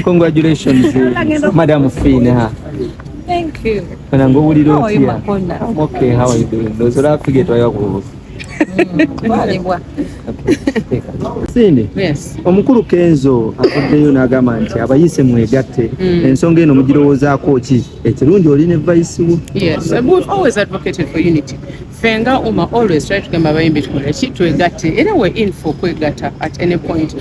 Congratulations, Madam Fina. Thank you. How are you, I'm okay. How are you doing? Those are forget why you Sindi. Yes. Omukulu Kenzo afuddeyo n'agamba nti abayise mwegatte ensonga eno mugirowoozaako ki ekirungi oli ne vice wo. Yes, we've always advocated for unity. Fenga Uma always try to get abayimbi twegatte era we're in for kwegatta at any point.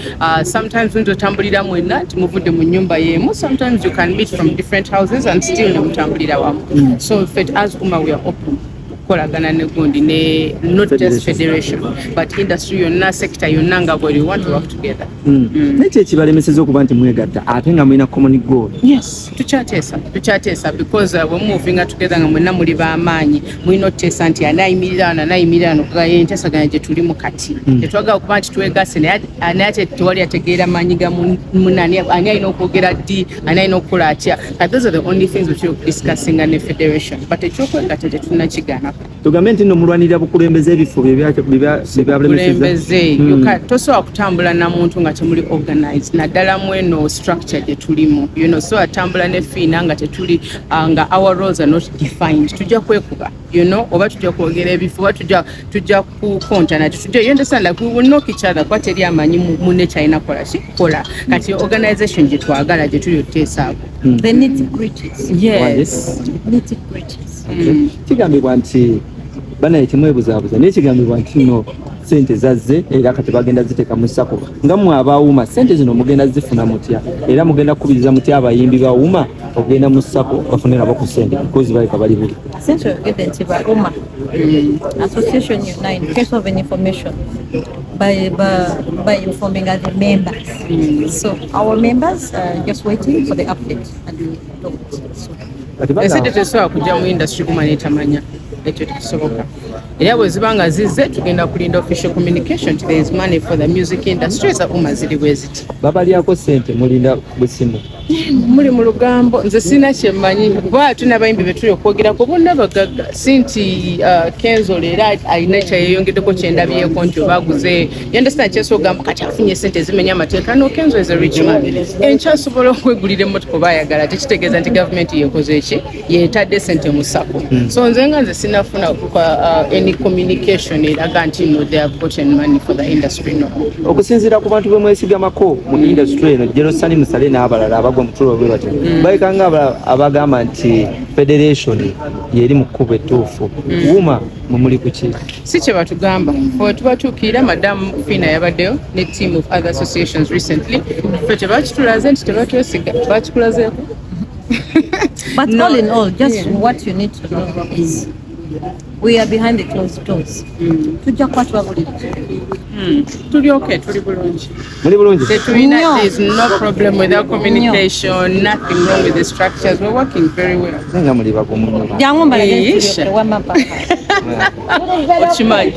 Sometimes when tutambulira mwenna timuvudde mu nnyumba y'emu, sometimes you can meet from different houses and still nemutambulira wamu. So as Uma we are open. Kolagana ne gundi ne not just federation but industry yonna sector yonna nga bwe want to work together. Nekyo ekibalemeseza okuba nti mwegatta ate nga mulina common goal. Yes, tukyatesa because we're moving together nga mwenna muli b'amaanyi mulina oteesa nti anayimirira nokuga enteesaganya gye tulimu kati tetwagala okuba nti twegase naye ate tewali ategeera maanyi ga munani ani alina okwogera ddi ani alina okukola atya. Those are the only things which we're discussing ne federation but ekyokwegatta tetulina kigaana. Tugambe nti nomulwanirira bukulembeze ebifo byebalemeseza tosobola kutambula na muntu nga temuli organized naddala mweno structure gye tulimu so atambula ne fiina nga tetuli nga our roles are not defined tujja kwekuba oba tujja kwogera ebifo oba tujja kukontana you understand like we will knock each other kwa teri amanyi munne kyalina kola kati organization gye twagala gye tuli oteesaako the nitty-gritties. Yes. Nitty-gritties. Kigambibwa nti banaye kimwebuzaabuza naye kigambibwa nti no sente zazze era kati bagenda ziteeka mu ssako nga mmwe abaawuma sente zino mugenda zifuna mutya era mugenda kukubiriza mutya abayimbi baawuma okugenda mu ssako bafune nabo ku sente because baleka bali buli Sente ayogedde nti baawuma association yonna in case of an information by informing other members. So our members are just waiting for the update and we talk soon. Esente tesobola kujja mu industry kumanya etamanya ekyo tekisoboka era bwe ziba nga zizze tugenda kulinda official communication there is money for the music industry za Uma ziri bwe ziti babalyako sente mulinda busimu muli mu lugambo nze sina kyemmanyi kuba tulina abayimbi be tuli okwogerako bonna bagagga sinti Kenzo leero alina kyeyeyongeddeko kyendabyeko nti obaguze you understand kyesogamba kati afunye sente zimenya amateeka no Kenzo is a rich man enkyasobola okwegulira emmotoka oba ayagala tekitegeeza nti gavumenti yekoze ki yeetadde sente mu ssako so nze sinafuna any communication eraga nti they have gotten money for the industry no. Okusinziira ku bantu bemwesigamako mu industry eno Jerosani Musale n'abalala abagwa mu tulo bwe bati bayikanga abagamba nti federation yeri mu kkubo ettuufu Uma mumuli ku ki si kye batugamba fwe tubatuukirira Madam Fina yabaddeyo ne team of other associations recently fwe tebakitulaze nti tebatwesiga bakikulazeeko. But no. All in all, just what you need to know is we are behind the closed doors. Tujja kwatwa buli tuli okay, tuli bulungi. Muli bulungi? There is no problem with our communication, nothing wrong with the structures. We're working very well. Nga muli bagumu. Jangu mbalage wamapa. Ochimanyi.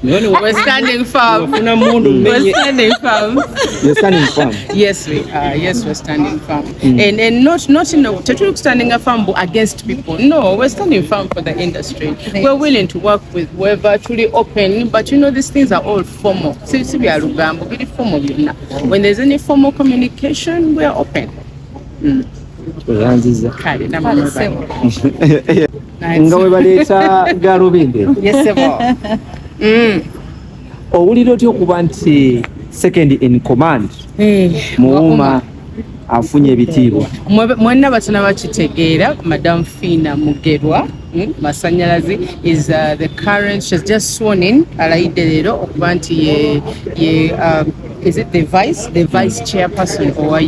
We're standing firm. We're standing firm. You're standing firm. Yes, we are. Yes, we're standing firm. And not in standing firm against people. No, we're standing firm for the industry. We're willing to work with whoever, truly open. But these things are all formal. Very formal. When there's any formal communication, we're open. Nga we baleeta galubindi. Yes, sir. Owulira otya okuba nti second in command Muuma afunye ebitiibwa mwenna batana bakitegeera Madam Fina Mugerwa Masanyalazi is the current, she's just sworn in alayidde leero okuba nti is it the vice chairperson or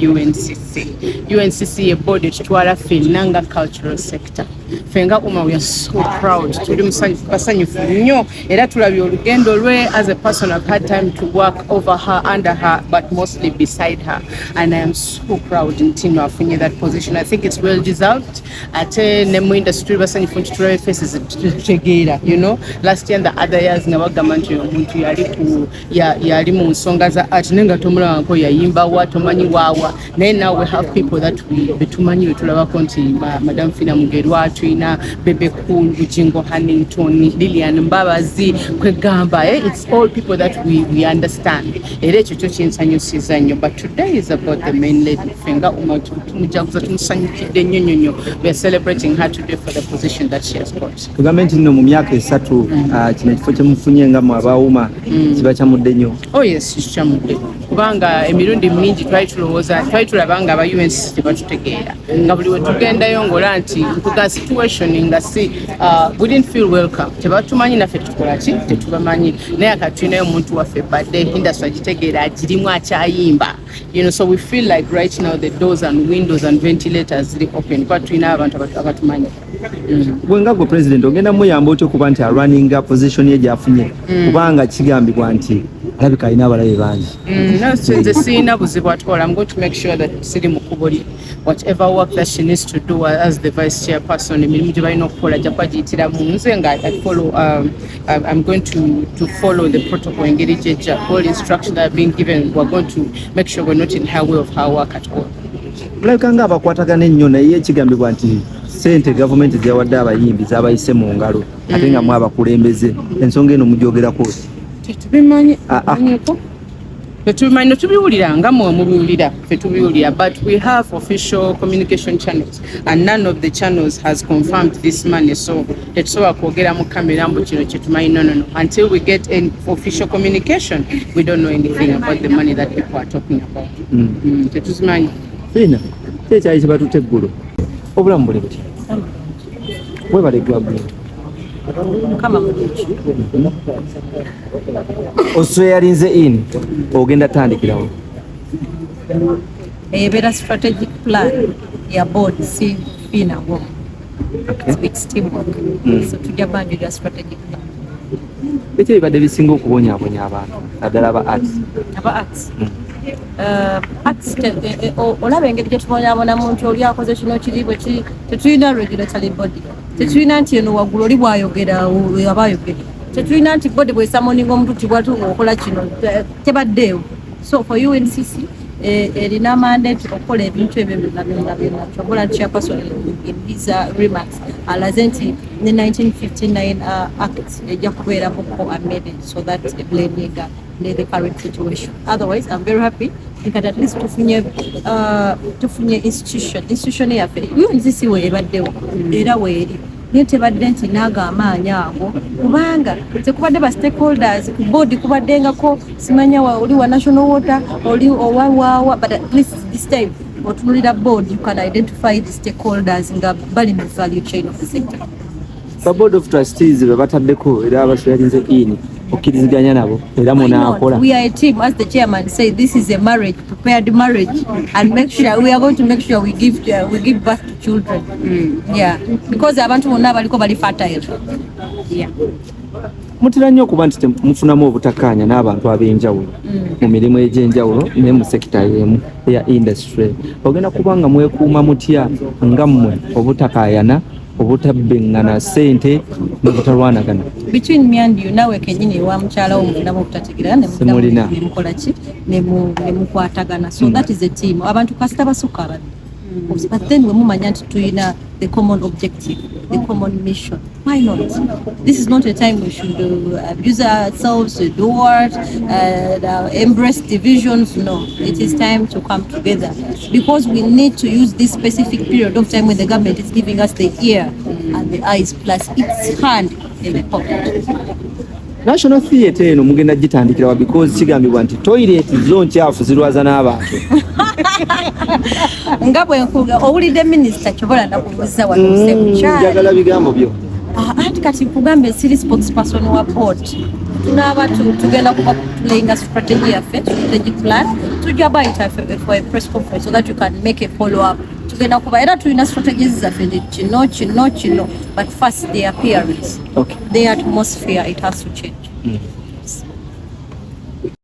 UNCC ye board etutwala ffenna nga cultural sector fenga Uma we are so proud tuli basanyufu nnyo era tulabye olugendo lwe as a person I've had time to work over her, under her, but mostly beside her, and I am so proud nti afunye that position. I think it's well deserved. Ate ne mu industry basanyufu nti tulabye faces tegeera last year and the other years nga bagamba nti omuntu yali mu nsonga za art nenga tomulaba nko yayimba wa tomanyi waawa naye now we have people that betumanyi wetulabako nti Madam Fina Mugerwa tulina Bebe Cool, Bujingo Hannington, Lillian Mbabazi, Kwegamba. It's all people that we understand. But today is about the main lady. We are celebrating her today for the position that she has got. Government no mu myaka esatu kino ekifo kyemufunye nga mu abaawuma kiba kyamudde nnyo. Oh yes, kyamudde. Kubanga emirundi mingi twali tulaba nga aba UNC tebatutegeera. Nga buli we tugendayo ng'ola nti tuga situation nga si we didn't feel welcome. Tebatumanyi naffe tukola ki tetubamanyi. Naye akatulinayo omuntu waffe badde industry agitegeera agirimu akyayimba. So we feel like right now the doors and windows and ventilators are open. But tulina abantu abatumanyi. Gwenga gwe president ogenda muyamba otyo kuba nti running position ye gyafunye kubanga kigambibwa nti alabika alina abalabe bangi. Nze sirina buzibu atwala. I'm going to make sure that siri mukubuli whatever work that she needs to do as the vice chairperson emirimu gye balina okukola gya bagiyitira mu nze nga I'm going to follow the protocol engeri gyejja. All instructions that are being given, we're going to make sure we're not in her way of her work at all. Mulabika nga abakwatagana ennyo naye kigambibwa nti Sente gavumenti zyawadde abayimbi z'abayise mu ngalo ate nga mu abakulembeze ensonga eno mugyogerako tetubimanyi tetubiwulira nga mwe mubiwulira ffe tubiwulira, but we have official communication channels and none of the channels has confirmed this money, so tetusobola kwogera mu kamera mbu kino kyetumanyi. No, until we get an official communication we don't know anything about the money that people are talking about. Tetuzimanyi. Fina kyekyali kibatutte eggulo obulamu buli buti webalegwa gwe Mukama mulungi. osweyalinze in ogenda tandikirawo Ebeera strategic plan ya board si fina wo. It's teamwork. So tujja banjulira strategic plan. biki ebibadde bisinga okubonyaabonya abantu naddala aba arts? Aba arts. Arts olaba engeri gyetubonyaabonamu nti oli akoze kino kiri bwe kiri, tetulina regulatory body. Tetulina nti eno waggulu oli bwayogera aba ayogera. Tetulina nti body bwesamoninga omuntu tibwatuuka okola kino tebaddeewo. So for UNCC erina mandate okukola ebintu ebyo byonna kyobola chairperson in his remarks alaze nti ne 1959 act ejja kubeeramuko amended so that blending the current situation. Otherwise I'm very happy because at least tufunye institution yaffe UNCC we ebaddewo era weeri naye tebadde nti naaga amaanyi ago kubanga tekubadde ba stakeholders ku board kubaddengako simanya oli wa national water oli owawawa, but at least this time otunulira board you can identify the stakeholders nga bali mu value chain of the sector. The board of trustees be bataddeko era abasweyalinze in okkiriziganya nabo era munaakola. We are a team, as the chairman said, this is a marriage, prepared marriage, and we are going to make sure we give birth to children. Yeah, because abantu bonna baliko bali fertile. Yeah. Mutera nnyo okuba nti mufunamu obutakkaanya n'abantu ab'enjawulo mu mirimu egy'enjawulo ne mu sekita y'emu eya industry. Ogenda kubanga mwekuuma mutya nga mmwe obutakaayana obutabbeŋŋana ssente n'obutalwanagana? Between me and you nawe kenyini wa mukyala wo mufunamu obutategeera ne mukola ki ne mukwatagana, so that is a team. Abantu kasita basukka abadde but then we mumanya nti tuyina the common objective, the common mission. Why not? This is not a time we should abuse ourselves, do what, embrace divisions. No, it is time to come together because we need to use this specific period of time when the government is giving us the ear and the eyes plus its hand in the pocket. National Theatre eno mugenda gitandikirawa because kigambibwa nti toilet zo nkyafu zirwaza n'abantu. Nga bwe nkuga owulidde minisita kyobola nakubuuza wano mukyala. Njagala bigambo byo. Anti kati nkugambe siri spokesperson wa board. Tunaaba tugenda kuba playing strategy yaffe, strategic plan. Tujja bayita for a press conference so that you can make a follow up. Tugenda kuba era tulina strategies zaffe kino but first the appearance, the atmosphere, it has to change.